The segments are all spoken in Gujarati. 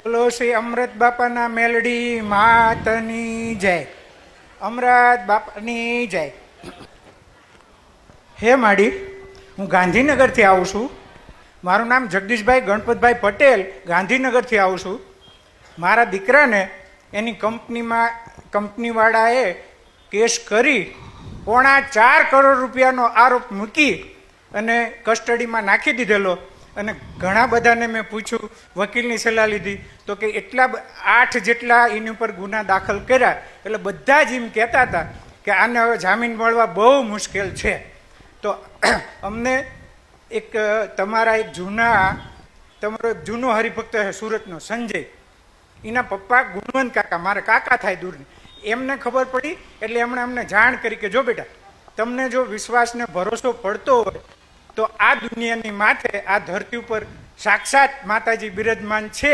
બોલો શ્રી અમૃત બાપાના મેલડી માતની જય. અમૃત બાપાની જય. હે માડી, હું ગાંધીનગરથી આવું છું. મારું નામ જગદીશભાઈ ગણપતભાઈ પટેલ, ગાંધીનગરથી આવું છું. મારા દીકરાને એની કંપનીવાળાએ કેસ કરી ₹4.25 કરોડ આરોપ મૂકી અને કસ્ટડીમાં નાખી દીધેલો. અને ઘણા બધાને મેં પૂછ્યું, વકીલની સલાહ લીધી, તો કે 8 જેટલા એની ઉપર ગુના દાખલ કર્યા. એટલે બધા જ એમ કહેતા હતા કે આને હવે જામીન મળવા બહુ મુશ્કેલ છે. તો અમને તમારો એક જૂનો હરિભક્ત છે સુરતનો સંજય, એના પપ્પા ગુણવંત કાકા, મારા કાકા થાય દૂરની, એમને ખબર પડી એટલે એમણે અમને જાણ કરી કે જો બેટા, તમને જો વિશ્વાસને ભરોસો પડતો હોય તો આ દુનિયાની માથે, આ ધરતી ઉપર સાક્ષાત માતાજી બિરાજમાન છે.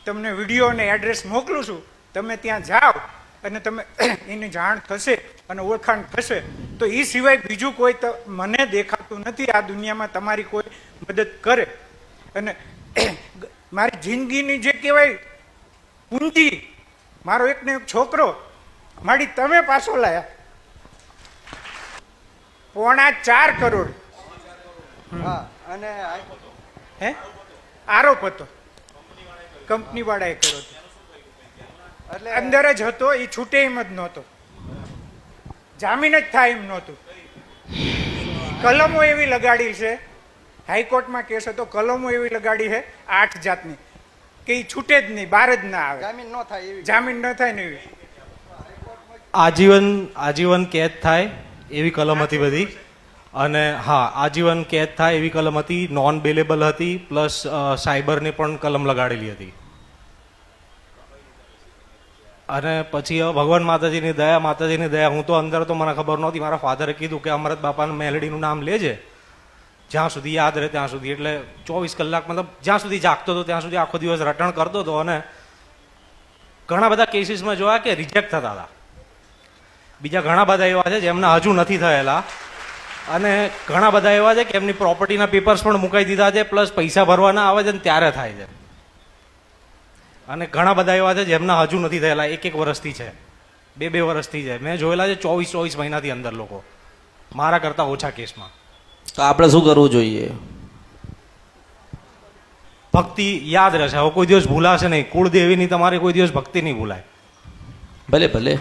તમને વિડીયો અને એડ્રેસ મોકલું છું, તમે ત્યાં જાઓ અને તમે એની જાણ થશે અને ઓળખાણ થશે. તો એ સિવાય બીજું કોઈ મને દેખાતું નથી આ દુનિયામાં તમારી કોઈ મદદ કરે. અને મારી જિંદગીની જે કહેવાય પૂંજી, મારો એકને એક છોકરો મારી તમે પાછો લાયા. ₹4.25 કરોડ અને હે આરોપ હતો, કંપની વાળાએ કર્યો હતો. એટલે અંદર જ હતો, એ છૂટે એમ જ નહોતો, જામીન જ થાય એમ નહોતું. કલમો એવી લગાડી છે, હાઈકોર્ટમાં કેસ હતો, કલમો એવી લગાડી છે 8 જાતની કે એ છૂટે જ નહીં, બહાર જ ના આવે, જામીન ન થાય એવી, જામીન ન થાય ને એવી. આજીવન કેદ થાય એવી કલમ હતી બધી. અને હા, આજીવન કેદ થાય એવી કલમ હતી, નોન બેલેબલ હતી, પ્લસ સાયબરની પણ કલમ લગાડેલી હતી. અને પછી હવે ભગવાન માતાજીની દયા, હું તો અંદર તો મને ખબર નહોતી. મારા ફાધરે કીધું કે અમૃત બાપાનું મેલડીનું નામ લેજે, જ્યાં સુધી યાદ રહે ત્યાં સુધી. એટલે 24 કલાક, મતલબ જ્યાં સુધી જાગતો હતો ત્યાં સુધી આખો દિવસ રટણ કરતો હતો. અને ઘણા બધા કેસીસમાં જોયા કે રિજેક્ટ થતા હતા. બીજા ઘણા બધા એવા છે જેમના હજુ નથી થયેલા. અને ઘણા બધા એવા છે કે એમની પ્રોપર્ટીના પેપર્સ પણ મુકાઈ દીધા છે, પ્લસ પૈસા ભરવાના આવે છે ને ત્યારે થાય છે. અને ઘણા બધા એવા છે જેમના હજુ નથી થયેલા, 1 વર્ષથી છે, 2 વર્ષથી છે. મેં જોયેલા છે 24 મહિનાથી અંદર લોકો, મારા કરતા ઓછા કેસમાં. તો આપણે શું કરવું જોઈએ? ભક્તિ યાદ રહેશે, હવે કોઈ દિવસ ભૂલાશે નહીં. કુળદેવીની તમારી કોઈ દિવસ ભક્તિ નહીં ભૂલાય. ભલે ભલે.